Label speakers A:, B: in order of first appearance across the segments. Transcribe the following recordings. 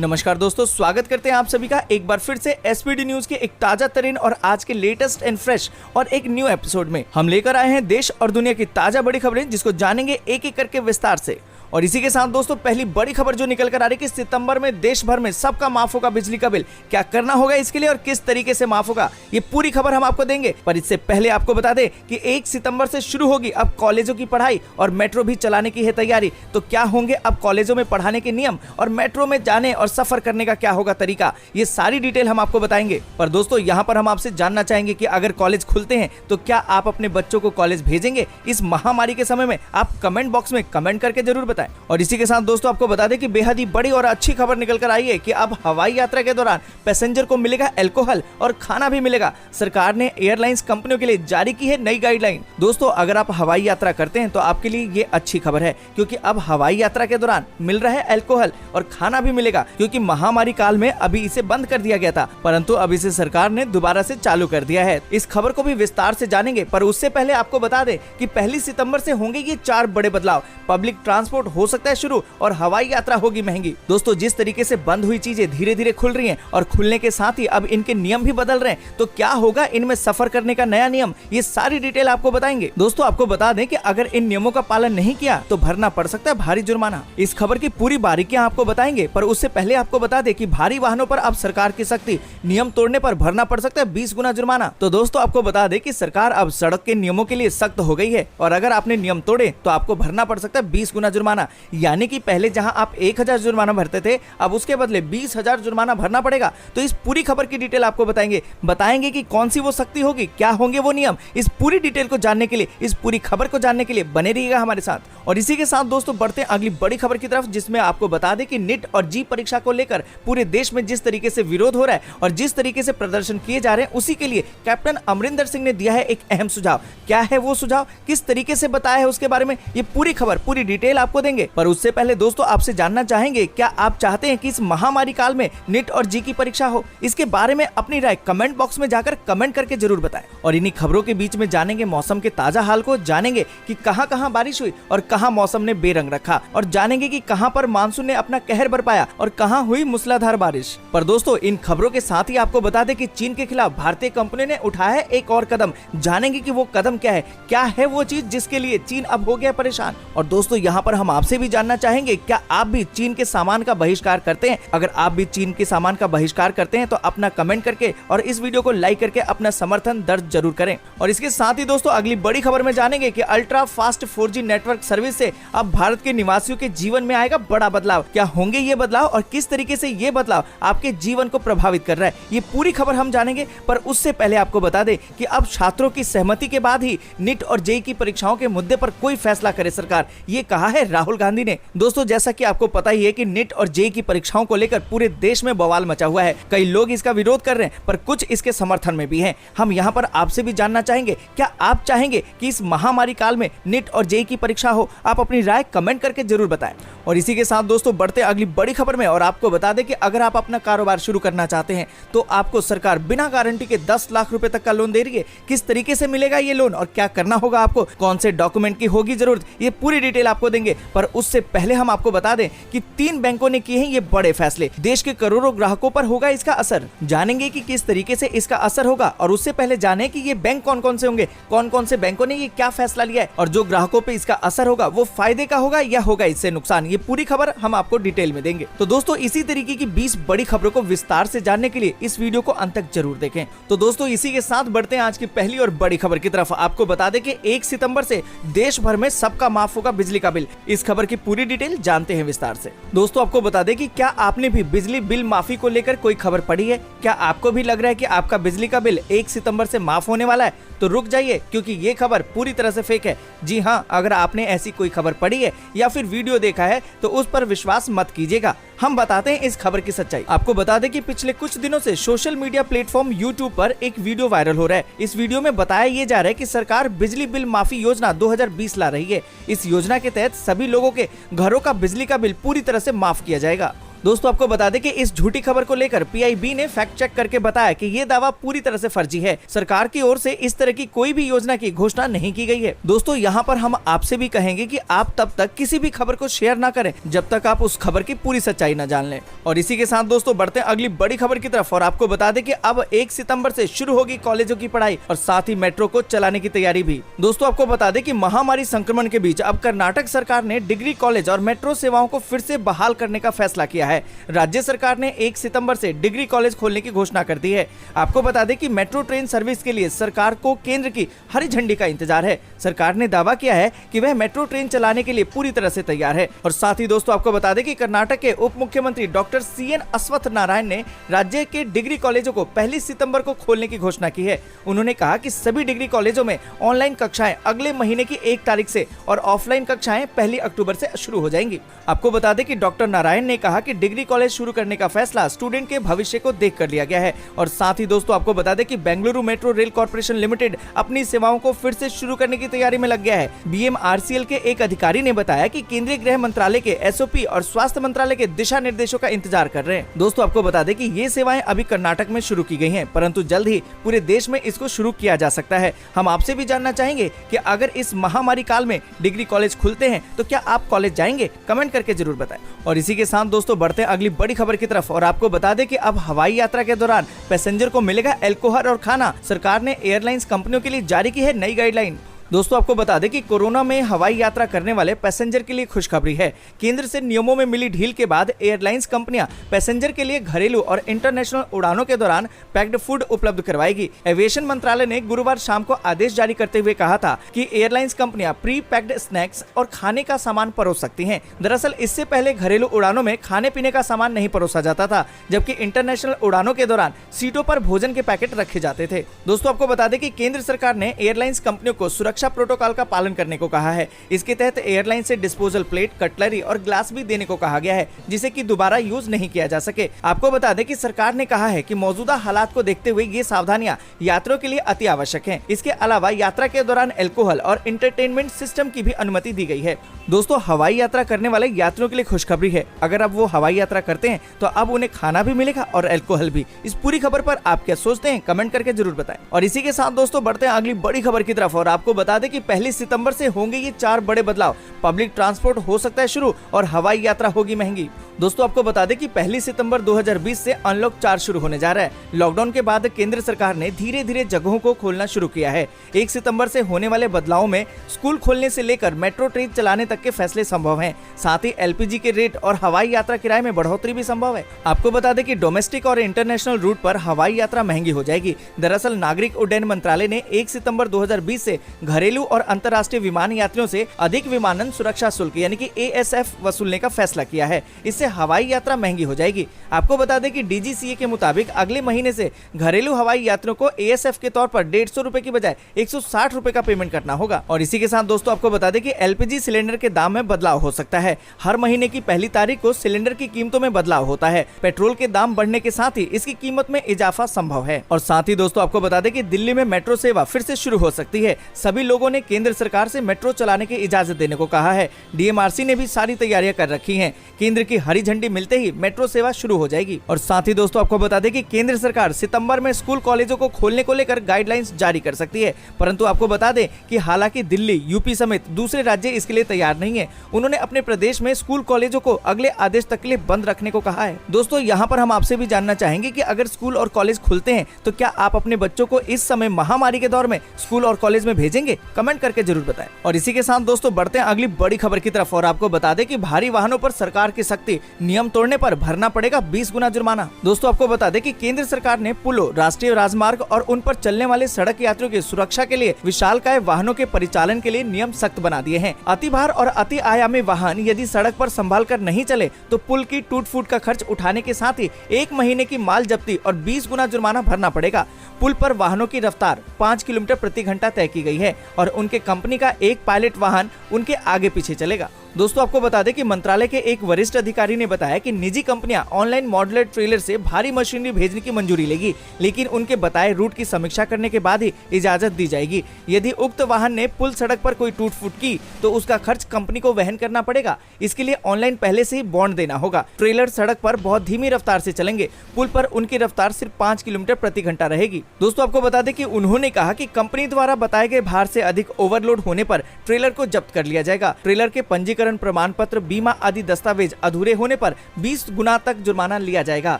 A: नमस्कार दोस्तों, स्वागत करते हैं आप सभी का एक बार फिर से एसपीडी न्यूज के एक ताजा तरीन और आज के लेटेस्ट एंड फ्रेश और एक न्यू एपिसोड में हम लेकर आए हैं देश और दुनिया की ताजा बड़ी खबरें, जिसको जानेंगे एक एक करके विस्तार से। और इसी के साथ दोस्तों पहली बड़ी खबर जो निकल कर आ रही है कि सितंबर में देश भर में सबका माफ होगा बिजली का बिल। क्या करना होगा इसके लिए और किस तरीके से माफ होगा, ये पूरी खबर हम आपको देंगे। पर इससे पहले आपको बता दें कि 1 सितंबर से शुरू होगी अब कॉलेजों की पढ़ाई और मेट्रो भी चलाने की है तैयारी। तो क्या होंगे अब कॉलेजों में पढ़ाने के नियम और मेट्रो में जाने और सफर करने का क्या होगा तरीका, ये सारी डिटेल हम आपको बताएंगे। पर दोस्तों यहाँ पर हम आपसे जानना चाहेंगे कि अगर कॉलेज खुलते हैं तो क्या आप अपने बच्चों को कॉलेज भेजेंगे इस महामारी के समय में? आप कमेंट बॉक्स में कमेंट करके जरूर बताएं। और इसी के साथ दोस्तों आपको बता दें कि बेहद ही बड़ी और अच्छी खबर निकल कर आई है कि अब हवाई यात्रा के दौरान पैसेंजर को मिलेगा अल्कोहल और खाना भी मिलेगा। सरकार ने एयरलाइंस कंपनियों के लिए जारी की है नई गाइडलाइन। दोस्तों अगर आप हवाई यात्रा करते हैं तो आपके लिए ये अच्छी खबर है, क्योंकि अब हवाई यात्रा के दौरान मिल रहा है अल्कोहल और खाना भी मिलेगा, क्योंकि महामारी काल में अभी इसे बंद कर दिया गया था, परंतु अब इसे सरकार ने दोबारा से चालू कर दिया है। इस खबर को भी विस्तार से जानेंगे, पर उससे पहले आपको बता दें कि 1 सितंबर से होंगे ये 4 बड़े बदलाव। पब्लिक ट्रांसपोर्ट हो सकता है शुरू और हवाई यात्रा होगी महंगी। दोस्तों जिस तरीके से बंद हुई चीजें धीरे धीरे खुल रही हैं और खुलने के साथ ही अब इनके नियम भी बदल रहे हैं, तो क्या होगा इनमें सफर करने का नया नियम, ये सारी डिटेल आपको बताएंगे। दोस्तों आपको बता दें कि अगर इन नियमों का पालन नहीं किया तो भरना पड़ सकता है भारी जुर्माना। इस खबर की पूरी बारीकियां आपको बताएंगे, पर उससे पहले आपको बता दें कि भारी वाहनों पर अब सरकार की सख्ती, नियम तोड़ने पर भरना पड़ सकता है 20 गुना जुर्माना। तो दोस्तों आपको बता दें कि सरकार अब सड़क के नियमों के लिए सख्त हो गई है और अगर आपने नियम तोड़े तो आपको भरना पड़ सकता है 20 गुना जुर्माना। यानी कि पहले जहां आप 1000 जुर्माना भरते थे, अब उसके बदले 20,000 जुर्माना भरना पड़ेगा। तो इस पूरी खबर की डिटेल आपको बताएंगे कि कौन सी वो सख्ती होगी, क्या होंगे वो नियम। इस पूरी डिटेल को जानने के लिए, इस पूरी खबर को जानने के लिए बने रहिएगा हमारे साथ। और इसी के साथ दोस्तों बढ़ते हैं अगली बड़ी खबर की तरफ, जिसमें आपको बता दें कि नीट और जी परीक्षा को लेकर पूरे देश में जिस तरीके से विरोध हो रहा है और जिस तरीके से प्रदर्शन किए जा रहे हैं, उसी के लिए कैप्टन अमरिंदर सिंह ने दिया है एक अहम सुझाव। क्या है वो सुझाव, किस तरीके से बताया है उसके बारे में ये पूरी खबर, पूरी डिटेल आपको देंगे। पर उससे पहले दोस्तों आपसे जानना चाहेंगे, क्या आप चाहते हैं कि इस महामारी काल में नीट और जी की परीक्षा हो? इसके बारे में अपनी राय कमेंट बॉक्स में जाकर कमेंट करके जरूर बताएं। और इन्हीं खबरों के बीच में जानेंगे मौसम के ताजा हाल को, जानेंगे कि कहां-कहां बारिश हुई और कहां मौसम ने बेरंग रखा, और जानेंगे कि कहां पर मानसून ने अपना कहर बरपाया और कहां हुई मूसलाधार बारिश। पर दोस्तों इन खबरों के साथ ही आपको बता दें कि चीन के खिलाफ भारतीय कंपनी ने उठाया है एक और कदम। जानेंगे कि वो कदम क्या है वो चीज जिसके लिए चीन अब हो गया परेशान। और दोस्तों यहाँ पर हम आपसे भी जानना चाहेंगे, क्या आप भी चीन के सामान का बहिष्कार करते हैं? अगर आप भी चीन के सामान का बहिष्कार करते हैं तो अपना कमेंट करके और इस वीडियो को लाइक करके अपना समर्थन दर्ज जरूर करें। और इसके साथ ही दोस्तों अगली बड़ी खबर में जानेंगे कि ultra fast 4G network service से अब भारत के निवासियों के जीवन में आएगा बड़ा बदलाव। क्या होंगे ये बदलाव और किस तरीके से ये बदलाव आपके जीवन को प्रभावित कर रहा है, ये पूरी खबर हम जानेंगे। पर उससे पहले आपको बता दें कि अब छात्रों की सहमति के बाद ही नीट और जेईई की परीक्षाओं के मुद्दे पर कोई फैसला करे सरकार, ये कहा है राहुल गांधी ने। दोस्तों जैसा कि आपको पता ही है कि नीट और जेईई की परीक्षाओं को लेकर पूरे देश में बवाल मचा हुआ है। कई लोग इसका विरोध कर रहे हैं, पर कुछ इसके समर्थन में भी हैं। हम यहाँ पर आपसे भी जानना चाहेंगे, क्या आप चाहेंगे कि इस महामारी काल में नीट और जेईई की परीक्षा हो? आप अपनी राय कमेंट करके जरूर बताएं। और इसी के साथ दोस्तों बढ़ते अगली बड़ी खबर में, और आपको बता दें कि अगर आप अपना कारोबार शुरू करना चाहते हैं तो आपको सरकार बिना गारंटी के 10 लाख रुपए तक का लोन दे रही है। किस तरीके से मिलेगा ये लोन और क्या करना होगा आपको, कौन से डॉक्यूमेंट की होगी जरूरत, ये पूरी डिटेल आपको देंगे। पर उससे पहले हम आपको बता दें कि 3 बैंकों ने किए हैं ये बड़े फैसले। देश के करोड़ों ग्राहकों पर होगा इसका असर। जानेंगे कि किस तरीके से इसका असर होगा, और उससे पहले जाने कि ये बैंक कौन कौन से होंगे, कौन कौन से बैंकों ने ये क्या फैसला लिया है, और जो ग्राहकों पे इसका असर होगा वो फायदे का होगा या होगा इससे नुकसान, ये पूरी खबर हम आपको डिटेल में देंगे। तो दोस्तों इसी तरीके की 20 बड़ी खबरों को विस्तार से जानने के लिए इस वीडियो को अंत तक जरूर देखें। तो दोस्तों इसी के साथ बढ़ते हैं आज की पहली और बड़ी खबर की तरफ। आपको बता दें कि 1 सितंबर से देश भर में सबका माफ होगा बिजली का बिल। इस खबर की पूरी डिटेल जानते हैं विस्तार से। दोस्तों आपको बता दें कि क्या आपने भी बिजली बिल माफी को लेकर कोई खबर पढ़ी है? क्या आपको भी लग रहा है कि आपका बिजली का बिल 1 सितंबर से माफ होने वाला है? तो रुक जाइए, क्योंकि ये खबर पूरी तरह से फेक है। जी हाँ, अगर आपने ऐसी कोई खबर पढ़ी है या फिर वीडियो देखा है तो उस पर विश्वास मत कीजिएगा। हम बताते हैं इस खबर की सच्चाई। आपको बता दें कि पिछले कुछ दिनों से सोशल मीडिया प्लेटफॉर्म YouTube पर एक वीडियो वायरल हो रहा है। इस वीडियो में बताया ये जा रहा है कि सरकार बिजली बिल माफी योजना 2020 ला रही है। इस योजना के तहत सभी लोगों के घरों का बिजली का बिल पूरी तरह से माफ किया जाएगा। दोस्तों आपको बता दें कि इस झूठी खबर को लेकर PIB ने फैक्ट चेक करके बताया कि ये दावा पूरी तरह से फर्जी है। सरकार की ओर से इस तरह की कोई भी योजना की घोषणा नहीं की गई है। दोस्तों यहाँ पर हम आपसे भी कहेंगे कि आप तब तक किसी भी खबर को शेयर ना करें जब तक आप उस खबर की पूरी सच्चाई न जान लें। और इसी के साथ दोस्तों बढ़ते हैं अगली बड़ी खबर की तरफ और आपको बता दें कि अब 1 सितंबर से शुरू होगी कॉलेजों की पढ़ाई और साथ ही मेट्रो को चलाने की तैयारी भी। दोस्तों आपको बता दें कि महामारी संक्रमण के बीच अब कर्नाटक सरकार ने डिग्री कॉलेज और मेट्रो सेवाओं को फिर से बहाल करने का फैसला किया है। राज्य सरकार ने 1 सितंबर से डिग्री कॉलेज खोलने की घोषणा कर दी है। आपको बता दें कि मेट्रो ट्रेन सर्विस के लिए सरकार को केंद्र की हरी झंडी का इंतजार है। सरकार ने दावा किया है कि वह मेट्रो ट्रेन चलाने के लिए पूरी तरह से तैयार है। और साथ ही दोस्तों आपको बता दें कि कर्नाटक के उप मुख्यमंत्री डॉक्टर CN अश्वत्थ नारायण ने राज्य के डिग्री कॉलेजों को 1 सितंबर को खोलने की घोषणा की है। उन्होंने कहा कि सभी डिग्री कॉलेजों में ऑनलाइन कक्षाएं अगले महीने की 1 तारीख से और ऑफलाइन कक्षाएं 1 अक्टूबर से शुरू हो जाएंगी। आपको बता दें कि डॉक्टर नारायण ने कहा कि डिग्री कॉलेज शुरू करने का फैसला स्टूडेंट के भविष्य को देख कर लिया गया है। और साथ ही दोस्तों आपको बता दें कि Bengaluru metro rail corporation limited अपनी सेवाओं को फिर से शुरू करने की तैयारी में लग गया है। BMRCL के एक अधिकारी ने बताया कि केंद्रीय गृह मंत्रालय के SOP और स्वास्थ्य मंत्रालय के दिशा निर्देशों का इंतजार कर रहे हैं। दोस्तों आपको बता दें कि ये सेवाएं अभी कर्नाटक में शुरू की गई हैं, परंतु जल्द ही पूरे देश में इसको शुरू किया जा सकता है। हम आपसे भी जानना चाहेंगे कि अगर इस महामारी काल में डिग्री कॉलेज खुलते हैं तो क्या आप कॉलेज जाएंगे? कमेंट करके जरूर बताएं। और इसी के साथ दोस्तों बढ़ते हैं अगली बड़ी खबर की तरफ और आपको बता दें कि अब हवाई यात्रा के दौरान पैसेंजर को मिलेगा अल्कोहल और खाना। सरकार ने एयरलाइंस कंपनियों के लिए जारी की है नई गाइडलाइन। दोस्तों आपको बता दें कि कोरोना में हवाई यात्रा करने वाले पैसेंजर के लिए खुशखबरी है। केंद्र से नियमों में मिली ढील के बाद एयरलाइंस कंपनियां पैसेंजर के लिए घरेलू और इंटरनेशनल उड़ानों के दौरान पैक्ड फूड उपलब्ध करवाएगी। एविएशन मंत्रालय ने गुरुवार शाम को आदेश जारी करते हुए कहा था कि एयरलाइंस कंपनियां प्री पैक्ड स्नैक्स और खाने का सामान परोस सकती हैं। दरअसल इससे पहले घरेलू उड़ानों में खाने पीने का सामान नहीं परोसा जाता था, जबकि इंटरनेशनल उड़ानों के दौरान सीटों पर भोजन के पैकेट रखे जाते थे। दोस्तों आपको बता दें कि केंद्र सरकार ने एयरलाइंस कंपनियों को सुरक्षा प्रोटोकॉल का पालन करने को कहा है। इसके तहत एयरलाइन से डिस्पोजल प्लेट, कटलरी और ग्लास भी देने को कहा गया है, जिसे कि दोबारा यूज नहीं किया जा सके। आपको बता दें कि सरकार ने कहा है कि मौजूदा हालात को देखते हुए ये सावधानियां यात्रियों के लिए अति आवश्यक हैं। इसके अलावा यात्रा के दौरान अल्कोहल और एंटरटेनमेंट सिस्टम की भी अनुमति दी गई है। दोस्तों हवाई यात्रा करने वाले यात्रियों के लिए खुशखबरी है। अगर अब वो हवाई यात्रा करते हैं तो अब उन्हें खाना भी मिलेगा और अल्कोहल भी। इस पूरी खबर पर आप क्या सोचते हैं? कमेंट करके जरूर बताएं। और इसी के साथ दोस्तों बढ़ते हैं अगली बड़ी खबर की तरफ और आपको बता दें कि 1 सितंबर से होंगे ये 4 बड़े बदलाव। पब्लिक ट्रांसपोर्ट हो सकता है शुरू और हवाई यात्रा होगी महंगी। दोस्तों आपको बता दें कि 1 सितंबर 2020 से अनलॉक 4 शुरू होने जा रहा है। लॉकडाउन के बाद केंद्र सरकार ने धीरे धीरे जगहों को खोलना शुरू किया है। 1 सितंबर से होने वाले बदलावों में स्कूल खोलने से लेकर मेट्रो ट्रेन चलाने तक के फैसले संभव हैं। साथ ही LPG के रेट और हवाई यात्रा किराए में बढ़ोतरी भी संभव है। आपको बता दें कि डोमेस्टिक और इंटरनेशनल रूट पर हवाई यात्रा महंगी हो जाएगी। दरअसल नागरिक उड्डयन मंत्रालय ने 1 सितंबर 2020 से घरेलू और अंतर्राष्ट्रीय विमान यात्रियों से अधिक विमानन सुरक्षा शुल्क यानी कि ASF वसूलने का फैसला किया है। इससे हवाई यात्रा महंगी हो जाएगी। आपको बता दें कि DGCA के मुताबिक अगले महीने से घरेलू हवाई यात्रियों को ASF के तौर पर 150 रुपए की बजाय 160 रुपए का पेमेंट करना होगा। और इसी के साथ दोस्तों आपको बता दें कि LPG सिलेंडर के दाम में बदलाव हो सकता है। हर महीने की 1 तारीख को सिलेंडर की कीमतों में बदलाव होता है। पेट्रोल के दाम बढ़ने के साथ ही इसकी कीमत में इजाफा संभव है। और साथ ही दोस्तों आपको बता दें कि दिल्ली में मेट्रो सेवा फिर से शुरू हो सकती है। सभी लोगों ने केंद्र सरकार से मेट्रो चलाने की इजाजत देने को कहा है। DMRC ने भी सारी तैयारियां कर रखी हैं। केंद्र की हरी झंडी मिलते ही मेट्रो सेवा शुरू हो जाएगी। और साथ ही दोस्तों आपको बता दें कि केंद्र सरकार सितंबर में स्कूल कॉलेजों को खोलने को लेकर गाइडलाइंस जारी कर सकती है, परंतु आपको बता दें कि हालांकि दिल्ली, UP समेत दूसरे राज्य इसके लिए तैयार नहीं है। उन्होंने अपने प्रदेश में स्कूल कॉलेजों को अगले आदेश तक के लिए बंद रखने को कहा है। दोस्तों यहाँ पर हम आपसे भी जानना चाहेंगे कि अगर स्कूल और कॉलेज खुलते हैं तो क्या आप अपने बच्चों को इस समय महामारी के दौर में स्कूल और कॉलेज में भेजेंगे? कमेंट करके जरूर बताएं। और इसी के साथ दोस्तों बढ़ते हैं अगली बड़ी खबर की तरफ और आपको बता दें कि भारी वाहनों पर सरकार की सख्ती, नियम तोड़ने पर भरना पड़ेगा 20 गुना जुर्माना। दोस्तों आपको बता दें कि केंद्र सरकार ने पुलों, राष्ट्रीय राजमार्ग और उन पर चलने वाले सड़क यात्रियों की सुरक्षा के लिए विशालकाय वाहनों के परिचालन के लिए नियम सख्त बना दिए हैं। अति भार और अति आयामी वाहन यदि सड़क पर संभाल कर नहीं चले तो पुल की टूट फूट का खर्च उठाने के साथ ही 1 महीने की माल जब्ती और 20 गुना जुर्माना भरना पड़ेगा। पुल पर वाहनों की रफ्तार 5 किलोमीटर प्रति घंटा तय की गई है और उनके कंपनी का एक पायलट वाहन उनके आगे पीछे चलेगा। दोस्तों आपको बता दें कि मंत्रालय के एक वरिष्ठ अधिकारी ने बताया कि निजी कंपनियां ऑनलाइन मॉड्यूलर ट्रेलर से भारी मशीनरी भेजने की मंजूरी लेगी, लेकिन उनके बताए रूट की समीक्षा करने के बाद ही इजाजत दी जाएगी। यदि उक्त वाहन ने पुल सड़क पर कोई टूट फूट की तो उसका खर्च कंपनी को वहन करना पड़ेगा। इसके लिए ऑनलाइन पहले से ही बॉन्ड देना होगा। ट्रेलर सड़क पर बहुत धीमी रफ्तार से चलेंगे। पुल पर उनकी रफ्तार सिर्फ 5 किलोमीटर प्रति घंटा रहेगी। दोस्तों आपको बता दें कि उन्होंने कहा कि कंपनी द्वारा बताए गए भार से अधिक ओवरलोड होने पर ट्रेलर को जब्त कर लिया जाएगा। ट्रेलर के पंजीकरण प्रमाण पत्र, बीमा आदि दस्तावेज अधूरे होने पर 20 गुना तक जुर्माना लिया जाएगा।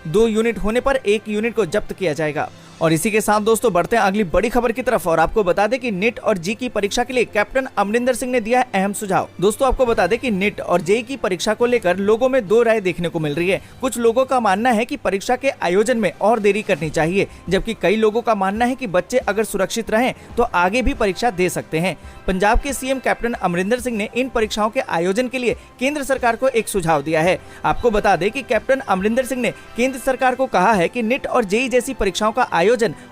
A: 2 यूनिट होने पर 1 यूनिट को जब्त किया जाएगा। और इसी के साथ दोस्तों बढ़ते हैं अगली बड़ी खबर की तरफ और आपको बता दें कि नीट और जी की परीक्षा के लिए कैप्टन अमरिंदर सिंह ने दिया है अहम सुझाव। दोस्तों आपको बता दें कि नीट और जेई की परीक्षा को लेकर लोगों में 2 राय देखने को मिल रही है। कुछ लोगों का मानना है कि परीक्षा के आयोजन में और देरी करनी चाहिए, जबकि कई लोगों का मानना है कि बच्चे अगर सुरक्षित रहें तो आगे भी परीक्षा दे सकते हैं। पंजाब के सीएम कैप्टन अमरिंदर सिंह ने इन परीक्षाओं के आयोजन के लिए केंद्र सरकार को एक सुझाव दिया है। आपको बता दें कि कैप्टन अमरिंदर सिंह ने केंद्र सरकार को कहा है कि नीट और जेई जैसी परीक्षाओं का आयोजन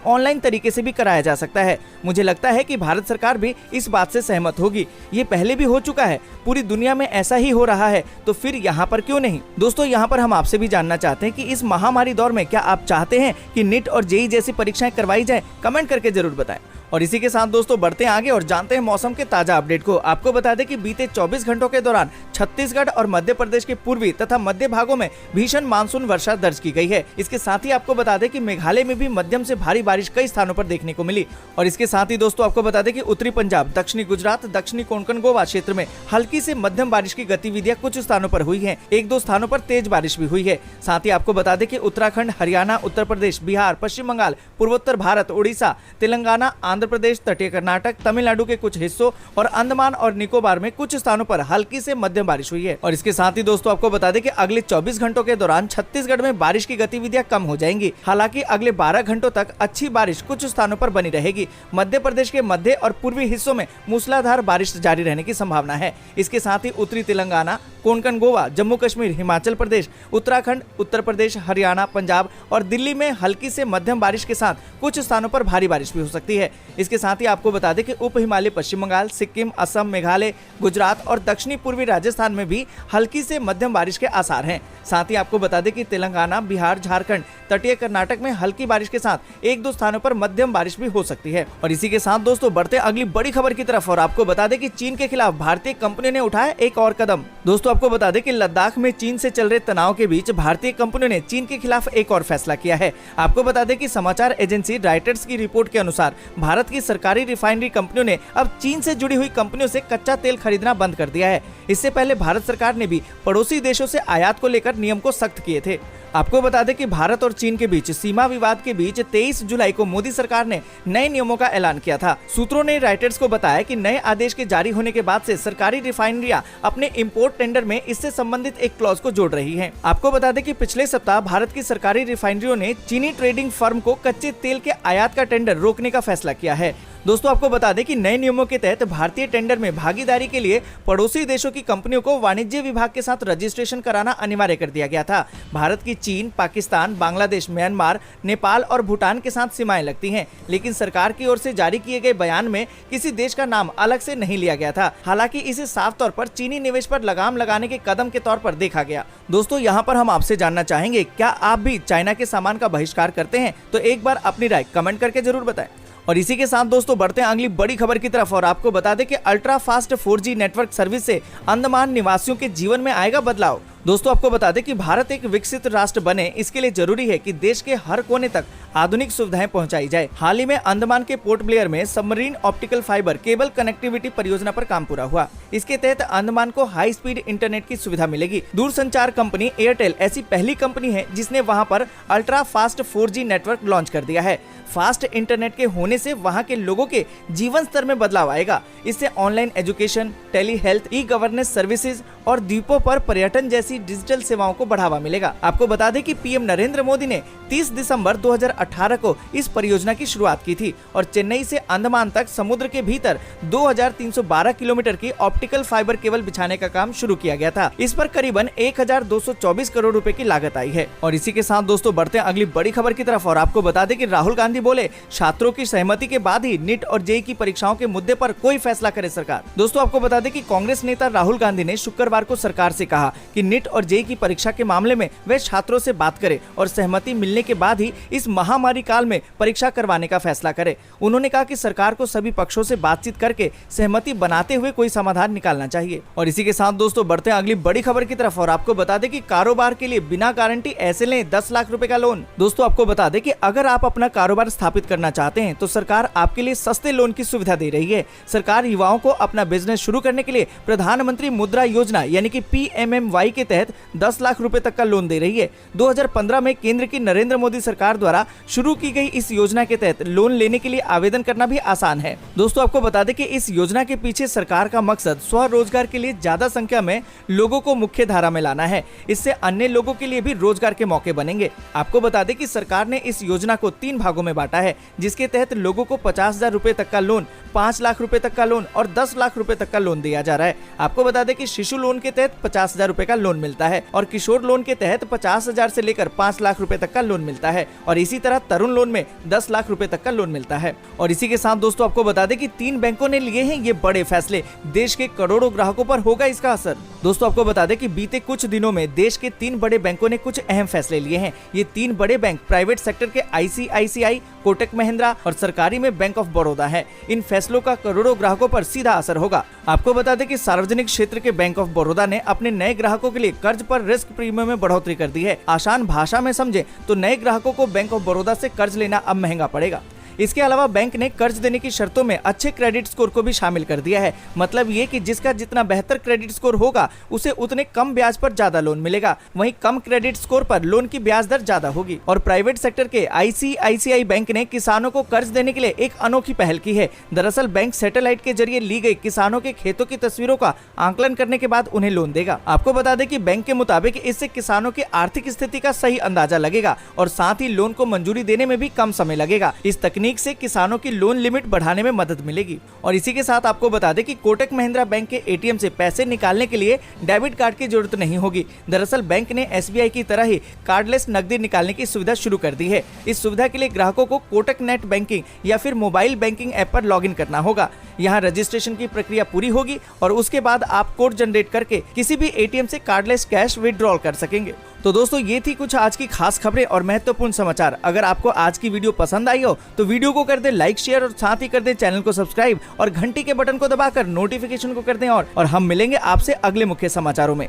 A: ऑनलाइन तरीके से भी कराया जा सकता है। मुझे लगता है कि भारत सरकार भी इस बात से सहमत होगी। ये पहले भी हो चुका है, पूरी दुनिया में ऐसा ही हो रहा है, तो फिर यहाँ पर क्यों नहीं। दोस्तों यहाँ पर हम आपसे भी जानना चाहते हैं कि इस महामारी दौर में क्या आप चाहते हैं कि नीट और जेई जैसी परीक्षाएं करवाई जाए? कमेंट करके जरूर बताएं। और इसी के साथ दोस्तों बढ़ते हैं आगे और जानते हैं मौसम के ताजा अपडेट को। आपको बता दें कि बीते 24 घंटों के दौरान छत्तीसगढ़ और मध्य प्रदेश के पूर्वी तथा मध्य भागों में भीषण मानसून वर्षा दर्ज की गई है। इसके साथ ही आपको बता दें कि मेघालय में भी मध्यम से भारी बारिश कई स्थानों पर देखने को मिली। और इसके साथ ही दोस्तों आपको बता दें कि उत्तरी पंजाब, दक्षिणी गुजरात, दक्षिणी कोंकण गोवा क्षेत्र में हल्की से मध्यम बारिश की गतिविधियां कुछ स्थानों पर हुई है। 1-2 स्थानों पर तेज बारिश भी हुई है। साथ ही आपको बता दें कि उत्तराखंड, हरियाणा, उत्तर प्रदेश, बिहार, पश्चिम बंगाल, पूर्वोत्तर भारत, उड़ीसा, तेलंगाना, आंध्र प्रदेश, तटीय कर्नाटक, तमिलनाडु के कुछ हिस्सों और अंडमान और निकोबार में कुछ स्थानों पर हल्की से मध्यम बारिश हुई है। और इसके साथ ही दोस्तों आपको बता दें कि अगले 24 घंटों के दौरान छत्तीसगढ़ में बारिश की गतिविधियां कम हो जाएंगी। हालांकि अगले 12 घंटों तक अच्छी बारिश कुछ स्थानों पर बनी रहेगी। मध्य प्रदेश के मध्य और पूर्वी हिस्सों में मूसलाधार बारिश जारी रहने की संभावना है। इसके साथ ही उत्तरी तेलंगाना, कोंकण गोवा, जम्मू कश्मीर, हिमाचल प्रदेश, उत्तराखंड, उत्तर प्रदेश, हरियाणा, पंजाब और दिल्ली में हल्की से मध्यम बारिश के साथ कुछ स्थानों पर भारी बारिश भी हो सकती है। इसके साथ ही आपको बता दें कि उप हिमालय पश्चिम बंगाल, सिक्किम, असम, मेघालय, गुजरात और दक्षिणी पूर्वी राजस्थान में भी हल्की से मध्यम बारिश के आसार हैं। साथ ही आपको बता दें कि तेलंगाना, बिहार, झारखंड, तटीय कर्नाटक में हल्की बारिश के साथ 1-2 स्थानों पर मध्यम बारिश भी हो सकती है। और इसी के साथ दोस्तों बढ़ते अगली बड़ी खबर की तरफ और आपको बता दें कि चीन के खिलाफ भारतीय कंपनियों ने उठाया एक और कदम। दोस्तों आपको बता दें कि लद्दाख में चीन से चल रहे तनाव के बीच भारतीय कंपनियों ने चीन के खिलाफ एक और फैसला किया है। आपको बता दें कि समाचार एजेंसी रॉयटर्स की रिपोर्ट के अनुसार भारत की सरकारी रिफाइनरी कंपनियों ने अब चीन से जुड़ी हुई कंपनियों से कच्चा तेल खरीदना बंद कर दिया है। इससे पहले भारत सरकार ने भी पड़ोसी देशों से आयात को लेकर नियम को सख्त किए थे। आपको बता दें कि भारत और चीन के बीच सीमा विवाद के बीच 23 जुलाई को मोदी सरकार ने नए नियमों का ऐलान किया था। सूत्रों ने रॉयटर्स को बताया कि नए आदेश के जारी होने के बाद से सरकारी रिफाइनरियां अपने इंपोर्ट टेंडर में इससे संबंधित एक क्लॉज को जोड़ रही हैं। आपको बता दें कि पिछले सप्ताह भारत की सरकारी रिफाइनरियों ने चीनी ट्रेडिंग फर्म को कच्चे तेल के आयात का टेंडर रोकने का फैसला किया है। दोस्तों आपको बता दें कि नए नियमों के तहत भारतीय टेंडर में भागीदारी के लिए पड़ोसी देशों की कंपनियों को वाणिज्य विभाग के साथ रजिस्ट्रेशन कराना अनिवार्य कर दिया गया था। भारत की चीन, पाकिस्तान, बांग्लादेश, म्यांमार, नेपाल और भूटान के साथ सीमाएं लगती हैं, लेकिन सरकार की ओर से जारी किए गए बयान में किसी देश का नाम अलग से नहीं लिया गया था। हालांकि इसे साफ तौर पर चीनी निवेश पर लगाम लगाने के कदम के तौर पर देखा गया। दोस्तों यहाँ पर हम आपसे जानना चाहेंगे, क्या आप भी चाइना के सामान का बहिष्कार करते हैं? तो एक बार अपनी राय कमेंट करके जरूर बताएं। और इसी के साथ दोस्तों बढ़ते हैं अगली बड़ी खबर की तरफ और आपको बता दें कि ultra fast 4G network service से अंडमान निवासियों के जीवन में आएगा बदलाव। दोस्तों आपको बता दें कि भारत एक विकसित राष्ट्र बने, इसके लिए जरूरी है कि देश के हर कोने तक आधुनिक सुविधाएं पहुंचाई जाए। हाल ही में अंडमान के पोर्ट ब्लेयर में submarine optical fibre cable connectivity परियोजना पर काम पूरा हुआ। इसके तहत अंडमान को हाई स्पीड इंटरनेट की सुविधा मिलेगी। दूरसंचार कंपनी एयरटेल ऐसी पहली कंपनी है जिसने वहां पर ultra fast 4G network launch कर दिया है। फास्ट इंटरनेट के होने से वहां के लोगों के जीवन स्तर में बदलाव आएगा। इससे online education, telehealth, e governance services और द्वीपों पर पर्यटन जैसे जैसी डिजिटल सेवाओं को बढ़ावा मिलेगा। आपको बता दें कि पीएम नरेंद्र मोदी ने 30 दिसंबर 2018 को इस परियोजना की शुरुआत की थी और चेन्नई से अंडमान तक समुद्र के भीतर 2312 किलोमीटर की ऑप्टिकल फाइबर केबल बिछाने का काम शुरू किया गया था। इस पर करीबन 1224 करोड़ रुपए की लागत आई है। और इसी के साथ दोस्तों बढ़ते हैं अगली बड़ी खबर की तरफ और आपको बता दें कि राहुल गांधी बोले छात्रों की सहमति के बाद ही नीट और जेईई की परीक्षाओं के मुद्दे पर कोई फैसला करे सरकार। दोस्तों आपको बता दें कि कांग्रेस नेता राहुल गांधी ने शुक्रवार को सरकार से कहा कि नीट और जेईई की परीक्षा के मामले में वे छात्रों से बात करें और सहमति मिलने के बाद ही इस महामारी काल में परीक्षा करवाने का फैसला करे। उन्होंने कहा कि सरकार को सभी पक्षों से बातचीत करके सहमति बनाते हुए कोई समाधान निकालना चाहिए। और इसी के साथ दोस्तों बढ़ते हैं अगली बड़ी खबर की तरफ और आपको बता दें कि कारोबार के लिए बिना गारंटी ऐसे लें 10 लाख रुपए का लोन। दोस्तों आपको बता दें कि अगर आप अपना कारोबार स्थापित करना चाहते हैं तो सरकार आपके लिए सस्ते लोन की सुविधा दे रही है। सरकार युवाओं को अपना बिजनेस शुरू करने के लिए प्रधानमंत्री मुद्रा योजना यानी कि PMMY के तहत 10 लाख रुपए तक का लोन दे रही है। 2015 में केंद्र की नरेंद्र मोदी सरकार द्वारा शुरू की गई इस योजना के तहत लोन लेने के लिए आवेदन करना भी आसान है। दोस्तों आपको बता दें कि इस योजना के पीछे सरकार का मकसद स्वरोजगार के लिए ज्यादा संख्या में लोगों को मुख्य धारा में लाना है। इससे अन्य लोगों के लिए भी रोजगार के मौके बनेंगे। आपको बता दें कि सरकार ने इस योजना को 3 भागों में बांटा है, जिसके तहत लोगों को 50,000 रुपए तक का लोन, 5 लाख रुपए तक का लोन और 10 लाख रुपए तक का लोन दिया जा रहा है। आपको बता दें कि शिशु लोन के तहत 50,000 रुपए का लोन मिलता है और किशोर लोन के तहत 50,000 से लेकर 5 लाख रुपए तक का लोन मिलता है और इसी तरह तरुण लोन में 10 लाख रुपए तक का लोन मिलता है। और इसी के साथ दोस्तों आपको बता दें कि 3 बैंकों ने लिए हैं ये बड़े फैसले, देश के करोड़ों ग्राहकों पर होगा इसका असर। दोस्तों आपको बता दें कि बीते कुछ दिनों में देश के 3 बड़े बैंकों ने कुछ अहम फैसले लिए हैं। ये 3 बड़े बैंक प्राइवेट सेक्टर के ICICI, कोटक महिंद्रा और सरकारी में बैंक ऑफ बड़ौदा है। इन फैसलों का करोड़ों ग्राहकों पर सीधा असर होगा। आपको बता दें कि सार्वजनिक क्षेत्र के बैंक ऑफ बड़ौदा ने अपने नए ग्राहकों के लिए कर्ज पर रिस्क प्रीमियम में बढ़ोतरी कर दी है। आसान भाषा में समझे तो नए ग्राहकों को बैंक ऑफ बड़ौदा से कर्ज लेना अब महंगा पड़ेगा। इसके अलावा बैंक ने कर्ज देने की शर्तों में अच्छे क्रेडिट स्कोर को भी शामिल कर दिया है। मतलब ये कि जिसका जितना बेहतर क्रेडिट स्कोर होगा उसे उतने कम ब्याज पर ज्यादा लोन मिलेगा, वहीं कम क्रेडिट स्कोर पर लोन की ब्याज दर ज्यादा होगी। और प्राइवेट सेक्टर के ICICI बैंक ने किसानों को कर्ज देने के लिए एक अनोखी पहल की है। दरअसल बैंक सैटेलाइट के जरिए ली गई किसानों के खेतों की तस्वीरों का आंकलन करने के बाद उन्हें लोन देगा। आपको बता दें कि बैंक के मुताबिक इससे किसानों की आर्थिक स्थिति का सही अंदाजा लगेगा और साथ ही लोन को मंजूरी देने में भी कम समय लगेगा। इस तकनीक से किसानों की लोन लिमिट बढ़ाने में मदद मिलेगी। और इसी के साथ आपको बता दें कि कोटक महिंद्रा बैंक के ATM से पैसे निकालने के लिए डेबिट कार्ड की जरूरत नहीं होगी। दरअसल बैंक ने SBI की तरह ही कार्डलेस नकदी निकालने की सुविधा शुरू कर दी है। इस सुविधा के लिए ग्राहकों को कोटक नेट बैंकिंग या फिर मोबाइल बैंकिंग ऐप पर लॉगिन करना होगा। यहाँ रजिस्ट्रेशन की प्रक्रिया पूरी होगी और उसके बाद आप कोड जनरेट करके किसी भी ATM से कार्डलेस कैश विड्रॉल कर सकेंगे। तो दोस्तों ये थी कुछ आज की खास खबरें और महत्वपूर्ण समाचार। अगर आपको आज की वीडियो पसंद आई हो तो वीडियो को कर दे लाइक, शेयर और साथ ही कर दे चैनल को सब्सक्राइब और घंटी के बटन को दबाकर नोटिफिकेशन को कर दें। और हम मिलेंगे आपसे अगले मुख्य समाचारों में।